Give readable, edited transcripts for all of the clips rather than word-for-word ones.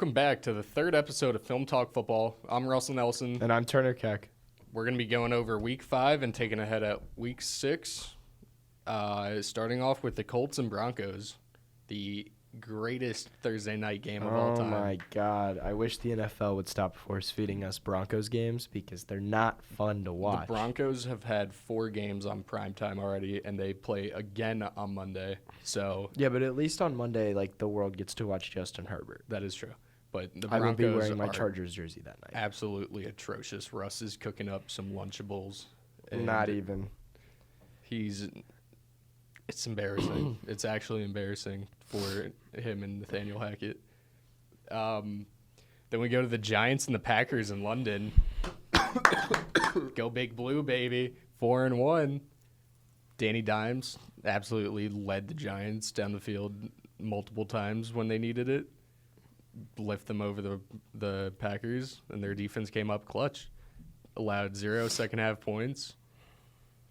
Welcome back to the third episode of Film Talk Football. I'm Russell Nelson. And I'm Turner Keck. We're going to be going over Week 5 and taking ahead at Week 6, starting off with the Colts and Broncos, the greatest Thursday night game of all time. Oh, my God. I wish the NFL would stop force-feeding us Broncos games because they're not fun to watch. The Broncos have had 4 games on primetime already, and they play again on Monday. So yeah, but at least on Monday, the world gets to watch Justin Herbert. that is true. But the I will Broncos be wearing my are Chargers jersey that night. absolutely atrocious. Russ is cooking up some Lunchables. and Not even. It's embarrassing. It's actually embarrassing for him and Nathaniel Hackett. Then we go to the Giants and the Packers in London. Go Big Blue, baby. 4-1. Danny Dimes absolutely led the Giants down the field multiple times when they needed it. Lift them over the Packers, and their defense came up clutch. Allowed 0 second-half points.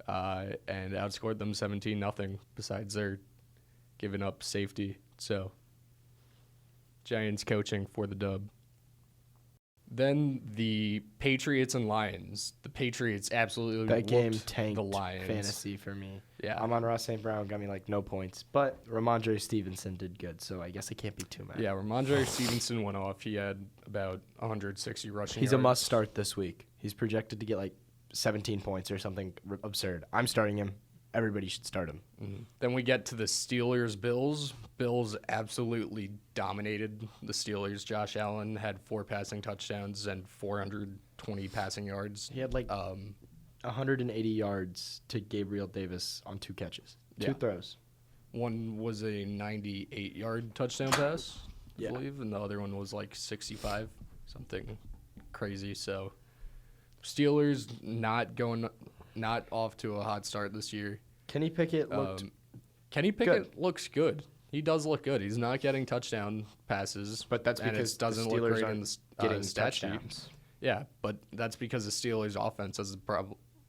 And outscored them 17-0, besides their giving up safety. So, Giants coaching for the dub. Then the Patriots and Lions. The Patriots absolutely That game whooped tanked the Lions. fantasy for me. Yeah. I'm on Ross St. Brown, got me no points. But Ramondre Stevenson did good, so I guess I can't be too mad. Yeah, Ramondre Stevenson went off. He had about 160 rushing He's yards. a must start this week. He's projected to get 17 points or something absurd. I'm starting him. Everybody should start him. Mm-hmm. Then we get to the Steelers-Bills. Bills absolutely dominated the Steelers. Josh Allen had 4 passing touchdowns and 420 passing yards. He had 180 yards to Gabriel Davis on 2 catches. 2 throws. One was a 98-yard touchdown pass, I Yeah. believe, and the other one was 65, something crazy. So Steelers not off to a hot start this year. Kenny Pickett looked Kenny Pickett looks good. He does look good. He's not getting touchdown passes, but that's because it doesn't the Steelers look great aren't in the getting stat sheet. touchdowns. Yeah, but that's because the Steelers' offense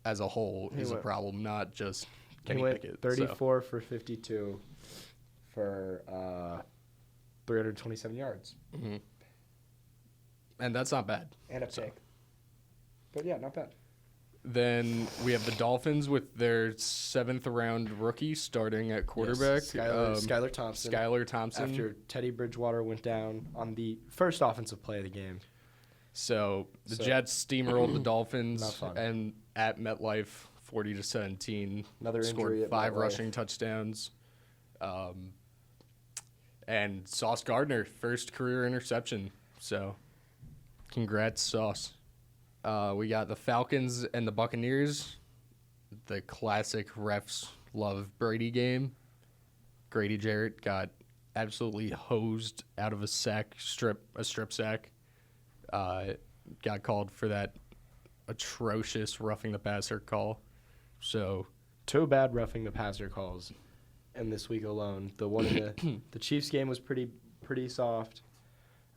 as a whole is a problem, not just Kenny he went Pickett. 34 for 52 for 327 yards. Mm-hmm. And that's not bad. And a pick. But yeah, not bad. Then we have the Dolphins with their 7th-round rookie starting at quarterback. Yes, Skylar Thompson. Skylar Thompson. After Teddy Bridgewater went down on the first offensive play of the game. So the Jets steamrolled the Dolphins Not fun. and at MetLife 40-17. Another scored injury at 5 MetLife. rushing touchdowns. And Sauce Gardner, first career interception. So congrats, Sauce. We got the Falcons and the Buccaneers. The classic refs love Brady game. Grady Jarrett got absolutely hosed out of a strip sack. Got called for that atrocious roughing the passer call. So 2 bad roughing the passer calls in this week alone. The one in the Chiefs game was pretty soft,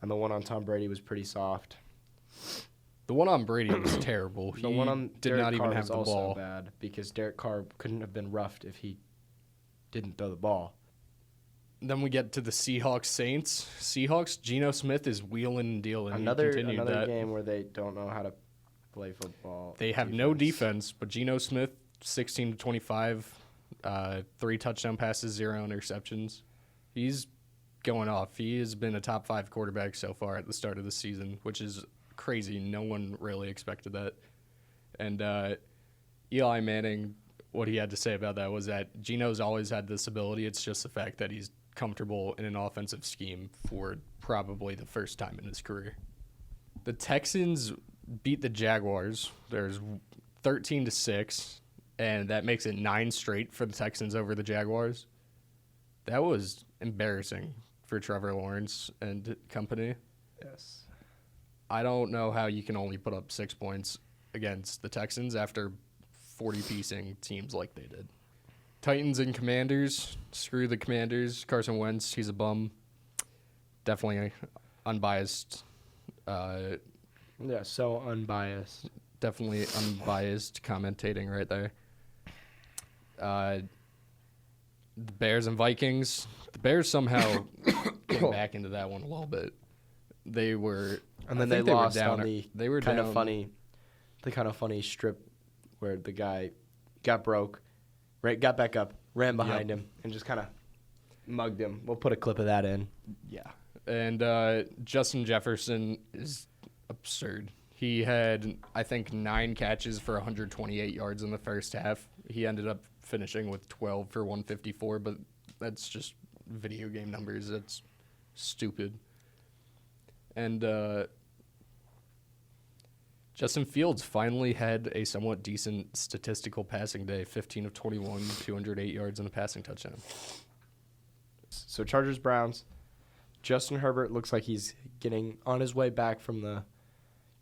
and the one on Tom Brady was pretty soft. the one on Brady was terrible. The one on did Derek not even Carr have was the also ball. bad because Derek Carr couldn't have been roughed if he didn't throw the ball. Then we get to the Seahawks-Saints. Seahawks, Geno Smith is wheeling and dealing. Another He continued that. game where they don't know how to play football. They have no defense, but Geno Smith, 16-25, 3 touchdown passes, 0 interceptions. He's going off. He has been a top 5 quarterback so far at the start of the season, which is crazy. No one really expected that. And Eli Manning, what he had to say about that was that Geno's always had this ability. It's just the fact that he's comfortable in an offensive scheme for probably the first time in his career. The Texans beat the Jaguars. There's 13-6, and that makes it 9 straight for the Texans over the Jaguars. That was embarrassing for Trevor Lawrence and company. Yes. I don't know how you can only put up 6 points against the Texans after 40-piecing teams like they did. Titans and Commanders. Screw the Commanders. Carson Wentz, he's a bum. Definitely unbiased. Yeah, so unbiased. Definitely unbiased commentating right there. The Bears and Vikings. The Bears somehow came back into that one a little bit. they were. And then I they think lost were down, on the they were kind down, of funny strip where the guy got broke, got back up, ran behind him, and just kind of mugged him. We'll put a clip of that in. Yeah. And Justin Jefferson is absurd. He had, I think, 9 catches for 128 yards in the first half. He ended up finishing with 12 for 154, but that's just video game numbers. That's stupid. And Justin Fields finally had a somewhat decent statistical passing day, 15 of 21, 208 yards and a passing touchdown. So Chargers-Browns, Justin Herbert looks like he's getting on his way back from the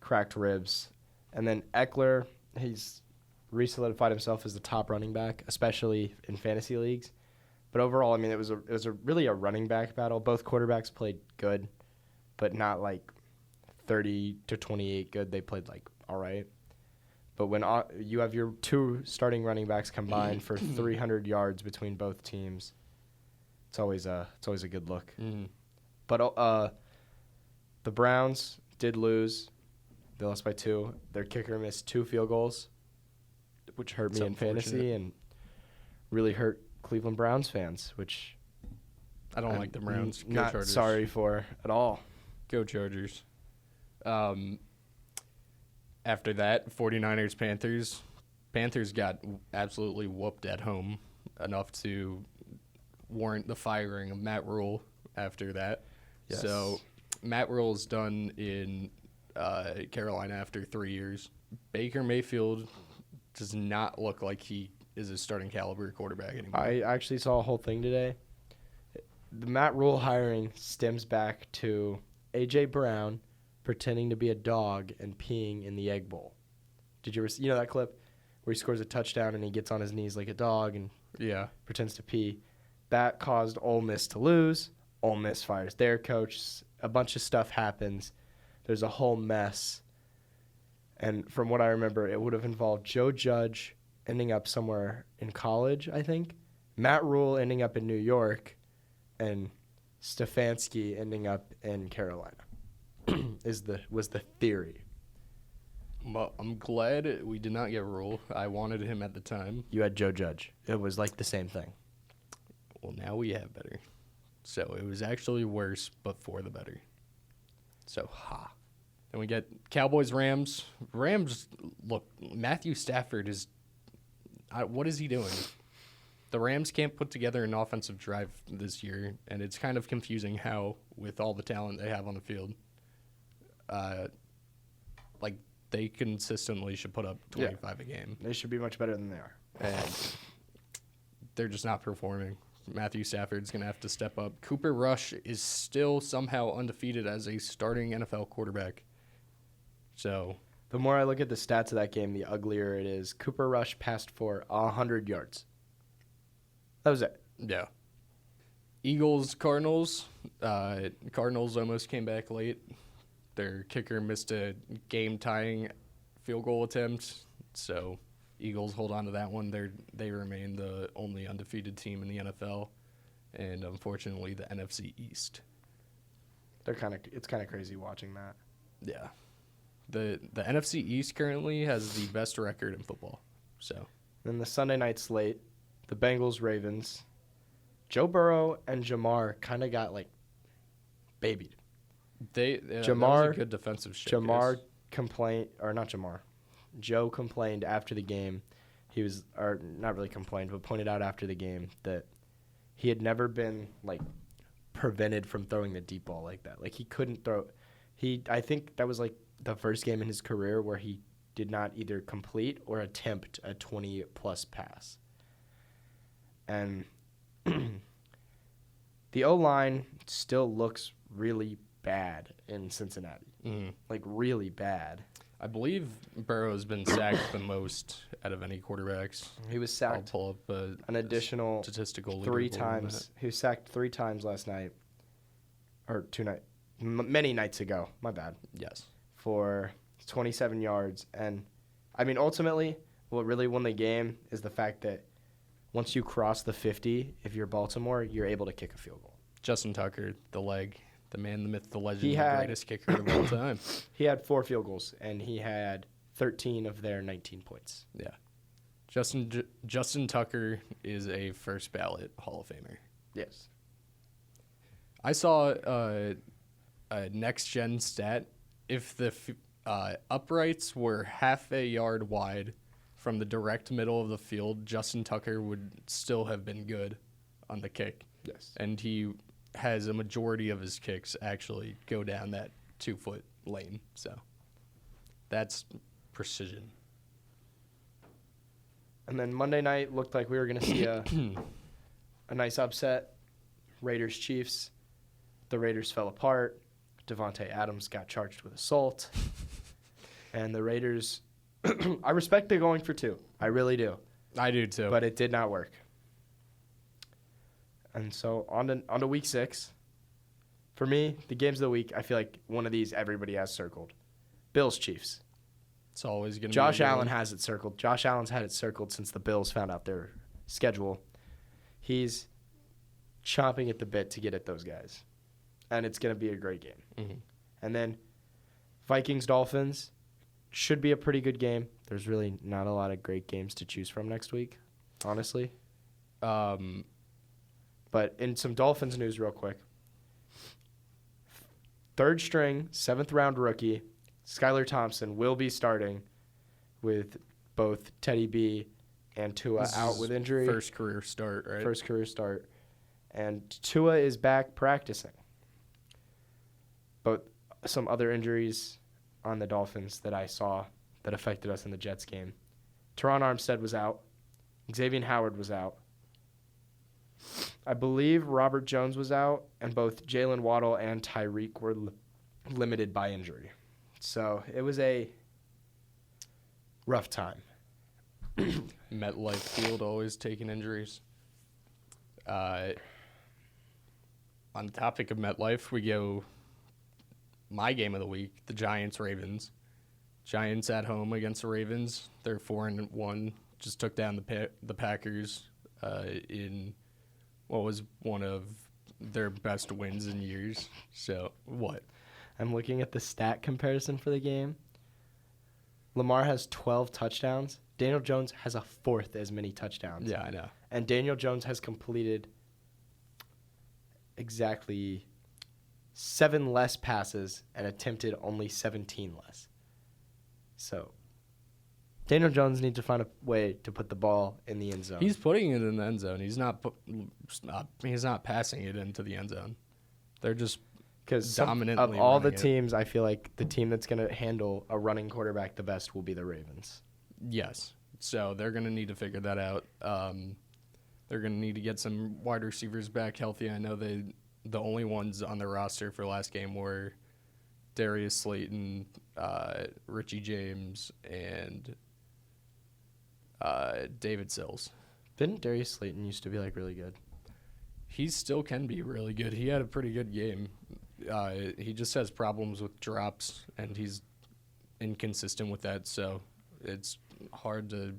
cracked ribs. And then Eckler, he's re-solidified himself as the top running back, especially in fantasy leagues. But overall, I mean, it was really a running back battle. Both quarterbacks played good, but not like 30 to 28 good. They played like all right. But when you have your 2 starting running backs combined for 300 yards between both teams, it's always a good look. Mm. But the Browns did lose. They lost by 2. Their kicker missed 2 field goals, which hurt me in fantasy and really hurt Cleveland Browns fans, which I don't like the Browns. Go Not Chargers. sorry for at all. Go Chargers. After that, 49ers, Panthers. Panthers got absolutely whooped at home, enough to warrant the firing of Matt Rule after that. Yes. So Matt Rule's done in Carolina after 3 years. Baker Mayfield does not look like he is a starting caliber quarterback anymore. I actually saw a whole thing today. The Matt Rule hiring stems back to A.J. Brown pretending to be a dog and peeing in the egg bowl. Did you ever see that clip where he scores a touchdown and he gets on his knees like a dog and pretends to pee? That caused Ole Miss to lose. Ole Miss fires their coach. A bunch of stuff happens. There's a whole mess. And from what I remember, it would have involved Joe Judge ending up somewhere in college, I think, Matt Rule ending up in New York, and Stefanski ending up in Carolina. was the theory. Well, I'm glad we did not get Rule. I wanted him at the time. You had Joe Judge. It was like the same thing. Well, now we have better. So it was actually worse, but for the better. So, Then we get Cowboys, Rams. Rams, look, Matthew Stafford is... what is he doing? The Rams can't put together an offensive drive this year, and it's kind of confusing how, with all the talent they have on the field, they consistently should put up 25 a game. They should be much better than they are. And they're just not performing. Matthew Stafford's going to have to step up. Cooper Rush is still somehow undefeated as a starting NFL quarterback. So the more I look at the stats of that game, the uglier it is. Cooper Rush passed for 100 yards. That was it. Yeah. Eagles, Cardinals. Cardinals almost came back late. Their kicker missed a game-tying field goal attempt, so Eagles hold on to that one. They remain the only undefeated team in the NFL, and unfortunately, the NFC East. It's kind of crazy watching that. Yeah, the NFC East currently has the best record in football. So then the Sunday night slate, the Bengals, Ravens. Joe Burrow and Jamar kind of got babied. That was a good defensive showcase. Joe complained after the game. Or not really complained, but pointed out after the game that he had never been prevented from throwing the deep ball like that. He couldn't throw. I think that was the first game in his career where he did not either complete or attempt a 20-plus pass. And the O-line still looks really bad in Cincinnati. Really bad. I believe Burrow's been sacked the most out of any quarterbacks. He was sacked I'll pull up an additional statistical 3 times. He was sacked 3 times last night. Or many nights ago. My bad. Yes. For 27 yards. And, I mean, ultimately, what really won the game is the fact that once you cross the 50, if you're Baltimore, you're able to kick a field goal. Justin Tucker, the leg The man, the myth, the legend, He the had- greatest kicker of all time. He had 4 field goals, and he had 13 of their 19 points. Yeah. Justin Tucker is a first ballot Hall of Famer. Yes. I saw a next gen stat. If the uprights were half a yard wide from the direct middle of the field, Justin Tucker would still have been good on the kick. Yes. And he has a majority of his kicks actually go down that 2-foot lane. So that's precision. And then Monday night looked like we were going to see a nice upset. Raiders-Chiefs. The Raiders fell apart. Devontae Adams got charged with assault. And the Raiders, I respect the going for 2. I really do. I do too. But it did not work. And so on to week 6. For me, the games of the week, I feel like one of these everybody has circled. Bills-Chiefs. It's always going to be Josh Allen has it circled. Josh Allen's had it circled since the Bills found out their schedule. He's chomping at the bit to get at those guys. And it's going to be a great game. Mm-hmm. And then Vikings-Dolphins should be a pretty good game. There's really not a lot of great games to choose from next week, honestly. But in some Dolphins news real quick. 3rd string, 7th round rookie, Skylar Thompson will be starting with both Teddy B and Tua This out is with injury. First career start, right? First career start. And Tua is back practicing. But some other injuries on the Dolphins that I saw that affected us in the Jets game. Teron Armstead was out. Xavier Howard was out. I believe Robert Jones was out, and both Jalen Waddle and Tyreek were limited by injury. So it was a rough time. MetLife Field always taking injuries. On the topic of MetLife, we go my game of the week, the Giants-Ravens. Giants at home against the Ravens. They're 4-1. Just took down the Packers in what was one of their best wins in years. So, what? I'm looking at the stat comparison for the game. Lamar has 12 touchdowns. Daniel Jones has a 4th as many touchdowns. Yeah, I know. And Daniel Jones has completed exactly 7 less passes and attempted only 17 less. So, Daniel Jones needs to find a way to put the ball in the end zone. He's putting it in the end zone. He's not passing it into the end zone. They're just because dominantly of all the running it. teams, I feel like the team that's going to handle a running quarterback the best will be the Ravens. Yes. So they're going to need to figure that out. They're going to need to get some wide receivers back healthy. I know the only ones on their roster for last game were Darius Slayton, Richie James, and David Sills. Didn't Darius Slayton used to be like really good? He still can be really good. He had a pretty good game. He just has problems with drops, and he's inconsistent with that. So it's hard to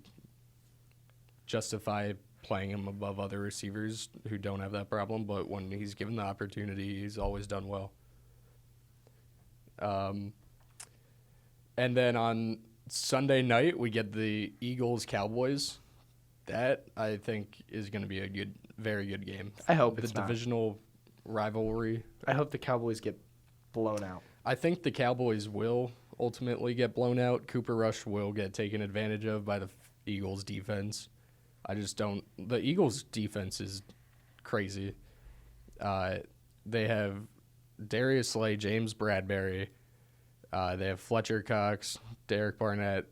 justify playing him above other receivers who don't have that problem. But when he's given the opportunity, he's always done well. And then on Sunday night, we get the Eagles-Cowboys. That, I think, is going to be a very good game. I hope the it's not. divisional rivalry. I hope the Cowboys get blown out. I think the Cowboys will ultimately get blown out. Cooper Rush will get taken advantage of by the Eagles' defense. I just don't. The Eagles' defense is crazy. They have Darius Slay, James Bradbury. They have Fletcher Cox, Derek Barnett.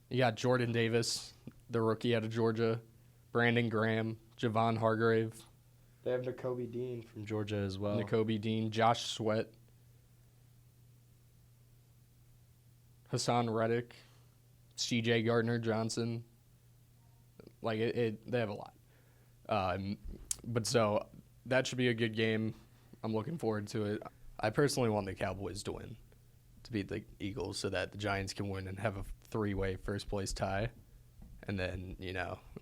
You got Jordan Davis, the rookie out of Georgia, Brandon Graham, Javon Hargrave, They have Nakobe Dean from Georgia as well. Nakobe Dean, Josh Sweat, Hassan Reddick, C.J. Gardner-Johnson. Like, they have a lot. But so that should be a good game. I'm looking forward to it. I personally want the Cowboys to win, to beat the Eagles, so that the Giants can win and have a 3-way first-place tie. And then,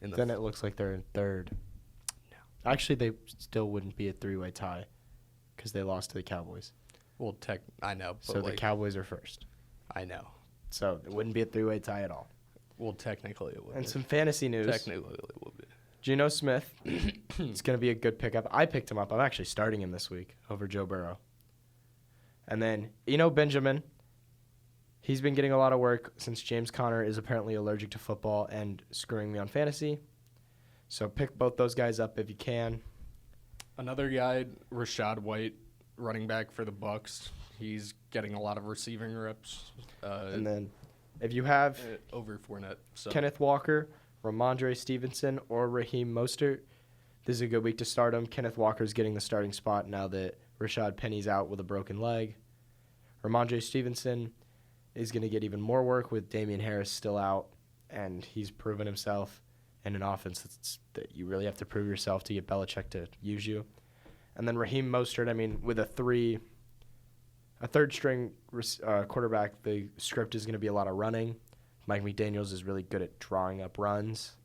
Then it looks like they're in third. No. Actually, they still wouldn't be a 3-way tie. because they lost to the Cowboys. Well, I know. But So the Cowboys are first. I know. So it wouldn't be a three-way tie at all. Well, technically it would And be. some fantasy news. Technically it would be. Geno Smith, it's going to be a good pickup. I picked him up. I'm actually starting him this week over Joe Burrow. And then Benjamin, he's been getting a lot of work since James Conner is apparently allergic to football and screwing me on fantasy. So pick both those guys up if you can. Another guy, Rashad White, running back for the Bucks. He's getting a lot of receiving reps. And then if you have over Fournette. So. Kenneth Walker, Ramondre Stevenson, or Raheem Mostert, this is a good week to start him. Kenneth Walker's getting the starting spot now that Rashad Penny's out with a broken leg. Ramondre Stevenson is going to get even more work with Damian Harris still out, and he's proven himself in an offense that you really have to prove yourself to get Belichick to use you. And then Raheem Mostert, with a third-string quarterback, the script is going to be a lot of running. Mike McDaniels is really good at drawing up runs,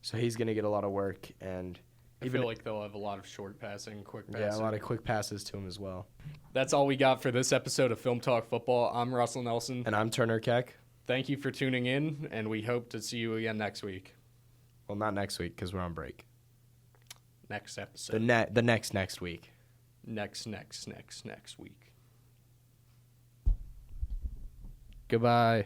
so he's going to get a lot of work. And I feel like they'll have a lot of short passing, quick passing. Yeah, a lot of quick passes to him as well. That's all we got for this episode of Film Talk Football. I'm Russell Nelson. And I'm Turner Keck. Thank you for tuning in, and we hope to see you again next week. Well, not next week because we're on break. Next episode. The next week. Next week. Goodbye.